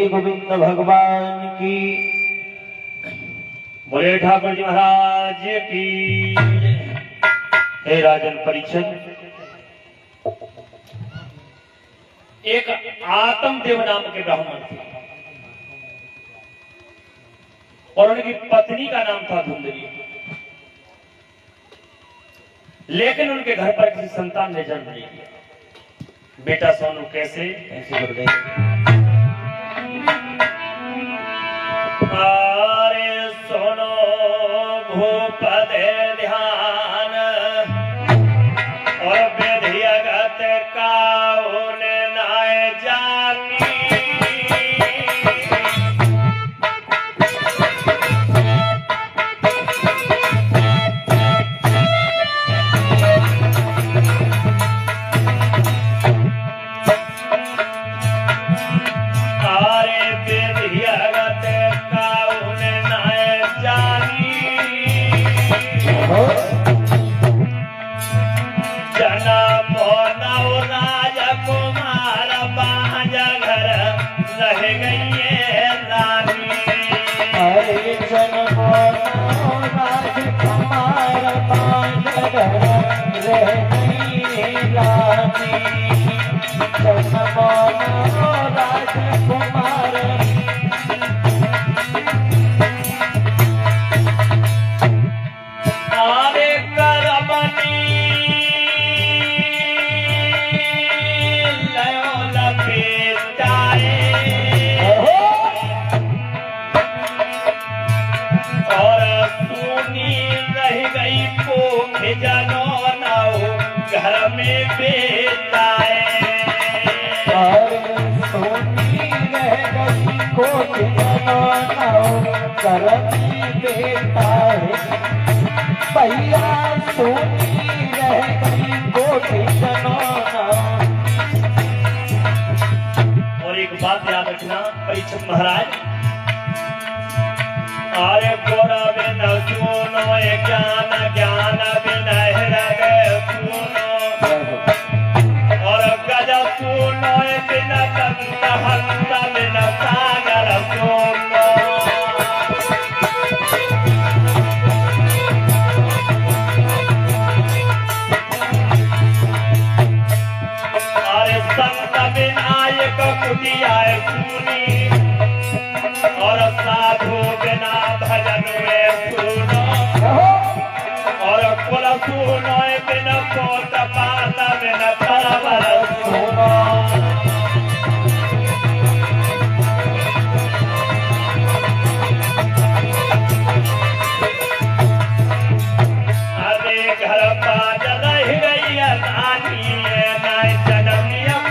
बोलिए गोविंद भगवान की, बोले ठाकुर जी महाराज की। हे राजन परीक्षित, एक आत्मदेव नाम के ब्राह्मण थे और उनकी पत्नी का नाम था धुंधली, लेकिन उनके घर पर किसी संतान ने जन्म नहीं लिया। बेटा सोनू कैसे गुरुदेव, अरे सोनो भूपद ध्यान और विधियगत का उन्हें नाय जानी। और एक बात याद रखना परीक्षित महाराज, अरे गोरा बिन सुनो ज्ञान, ज्ञान बिन हृदय सुनो, और गज सुनो बिन कंठ, हंस बिन सागर सुनो। विनायक कुटियाए सुनी और साधु बिना भजन में सुनो, और कुल सुनो बिन कोट पात बिन परवर सुनो। अरे घर बाज रही रही नानी नाय जनमिया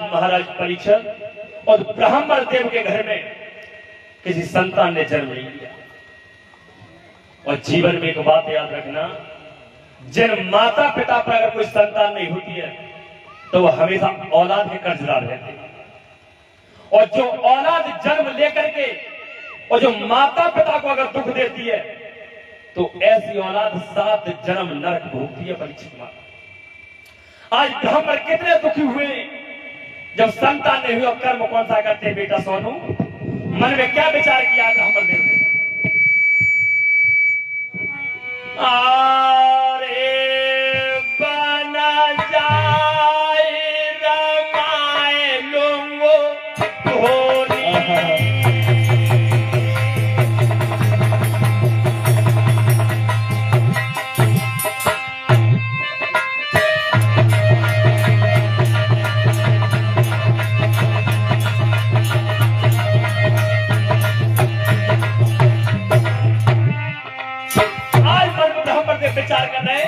महाराज परीक्षित और ब्राह्मण देव के घर में किसी संतान ने जन्म नहीं लिया। और जीवन में एक बात याद रखना, जिन माता पिता पर अगर कोई संतान नहीं होती है तो वह हमेशा औलाद के कर्जदार रहते हैं, और जो औलाद जन्म लेकर के और जो माता पिता को अगर दुख देती है तो ऐसी औलाद 7 जन्म नरक भोगती है। परीक्षित माता, आज ब्राह्मण कितने दुखी हुए जब संतान नहीं हुई। और कर्म कौन सा करते बेटा सोनू, मन में क्या विचार किया ब्राह्मण देव ने? अरे बना जाए रमाए लूंगो धोनी, विचार कर रहे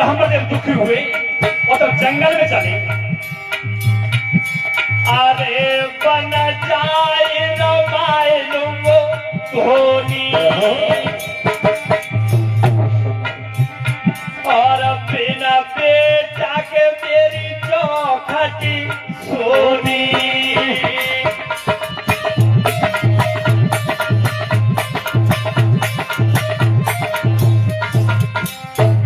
ब्रह्मदेव दुखी हुए और तो जंगल में चले। अरे बन जाए रमाए लूंगो धोनी और बिना बेटा के मेरी चौखटी सोनी।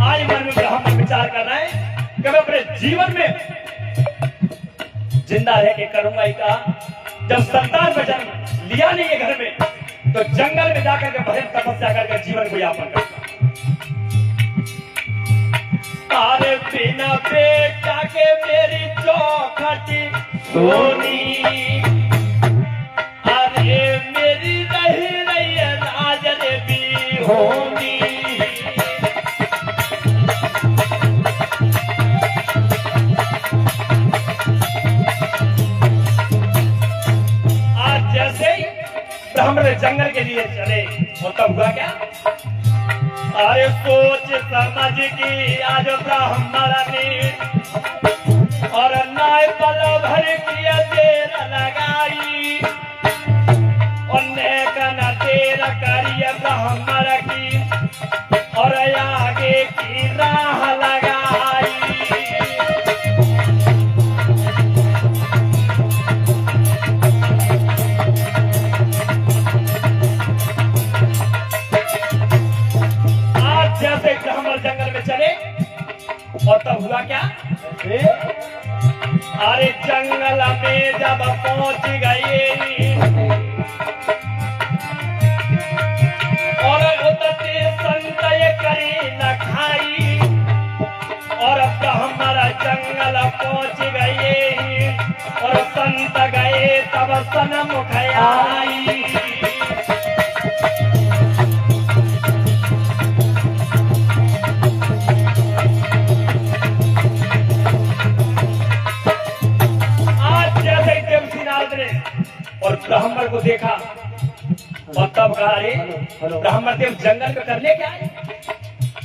आज मन में ब्राह्मण विचार कर रहा है कि मैं अपने जीवन में जिंदा रह के करूंगा ही का। जब संतान में जन्म लिया नहीं है घर में तो जंगल में जाकर के भजन तपस्या करके जीवन को यापन करूंगा। अरे बिना बेटा के मेरी चौखटी सोनी अरे मेरी रही रही राजन भी होनी। आज जैसे ही ब्राह्मण जंगल के लिए चले वो तब हुआ क्या। अरे सोच समझ की आज ब्राह्मण ने और नाय पल भर किया देर लगाई और नेक न देर करिए ब्राह्मण की और आगे की राह लगाई। जैसे ब्राह्मण जंगल में चले और तब हुआ क्या। अरे जंगल में जब पहुंच गए और उतरते संत करी न खाई और ब्राह्मण जंगल पहुंच गए और संत गए तब सन्मुख आई। और ब्राह्मण को देखा और तब कहा अरे ब्राह्मण देव जंगल में करने क्या है।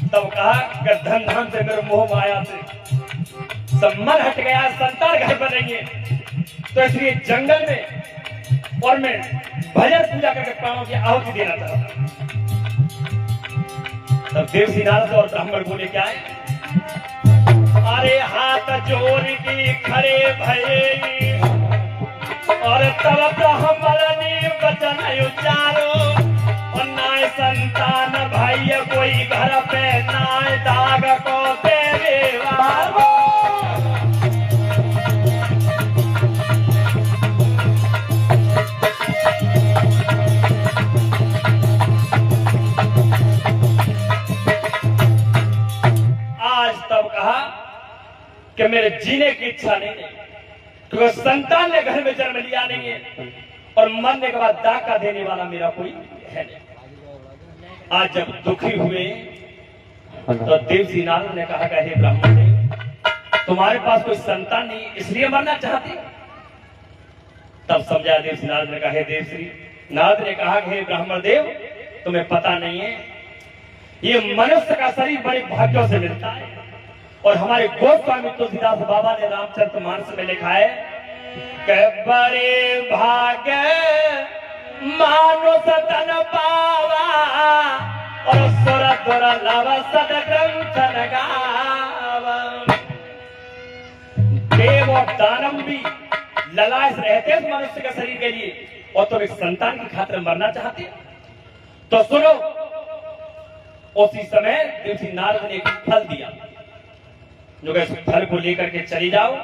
तब कहा कि धन धन से मेरे मोह माया से सब मन हट गया संतान घर पर नहीं है तो इसलिए जंगल में और मैं भजन पूजा करके प्राणों की आहुति देना चाहता। तब देवसी नारद और ब्राह्मण बोले क्या है। अरे हाथ जोड़ के खड़े भये और तब ब्राह्मण ने वचन उचारो और नाय संतान भाई कोई घर पे नाय दाग को तेरे वारो। आज तब कहा कि मेरे जीने की इच्छा नहीं है तो संतान ने घर में जन्म लिया नहीं है और मरने के बाद दाका देने वाला मेरा कोई है नहीं। आज जब दुखी हुए तो देवसी नारद ने कहा हे ब्राह्मण देव तुम्हारे पास कोई संतान नहीं इसलिए मरना चाहते। तब समझा देवसी नारद ने कहा हे देवश्री नारद ने कहा हे ब्राह्मण देव तुम्हें पता नहीं है ये मनुष्य का शरीर बड़े भाग्यों से मिलता है और हमारे गोस्वामी तुलसीदास बाबा ने रामचरितमानस में लिखा है कि बड़े भाग्य मानुष तन पावा और सुर दुर्लभ सदग्रंथ गावा। देव और दानव भी ललायत रहते मनुष्य के शरीर के लिए और तुम एक संतान की खातिर मरना चाहते तो सुनो। उसी समय देवसी नारद ने एक फल दिया जो इस फल को लेकर के चली जाओ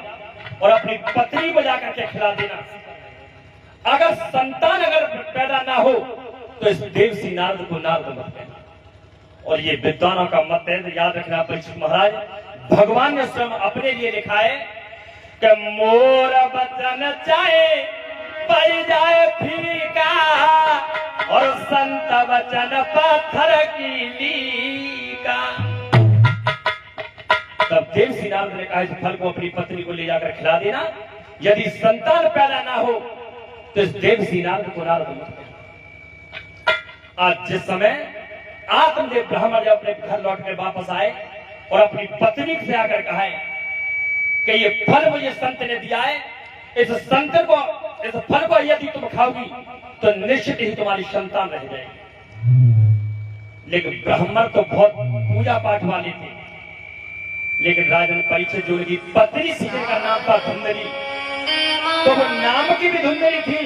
और अपनी पत्नी को जाकर के खिला देना। अगर संतान अगर पैदा ना हो तो इस देवसी नारद को नारद मत कहना। और ये विद्वानों का मत है तो याद रखना परीक्षित महाराज भगवान ने स्वयं अपने लिए लिखा है कि मोर वचन चाहे पड़ जाए फीका और संत वचन पत्थर की लीका। तब देवसी नारद ने कहा इस फल को अपनी पत्नी को ले जाकर खिला देना। यदि संतान पैदा ना हो तो इस देवसी नारद को नारद मत कहना। आज जिस समय आत्मदेव ब्राह्मण जब अपने घर लौट कर वापस आए और अपनी पत्नी से आकर कहा है कि ये फल मुझे संत ने दिया है, इस फल को यदि तुम खाओगी तो निश्चित ही तुम्हारी संतान रह जाएगी। लेकिन ब्राह्मण तो बहुत पूजा पाठ वाले थे, लेकिन राजन परीक्षित जो उनकी पत्नी थी जिनका नाम था धुंधली, तो वो नाम की भी धुंधली थी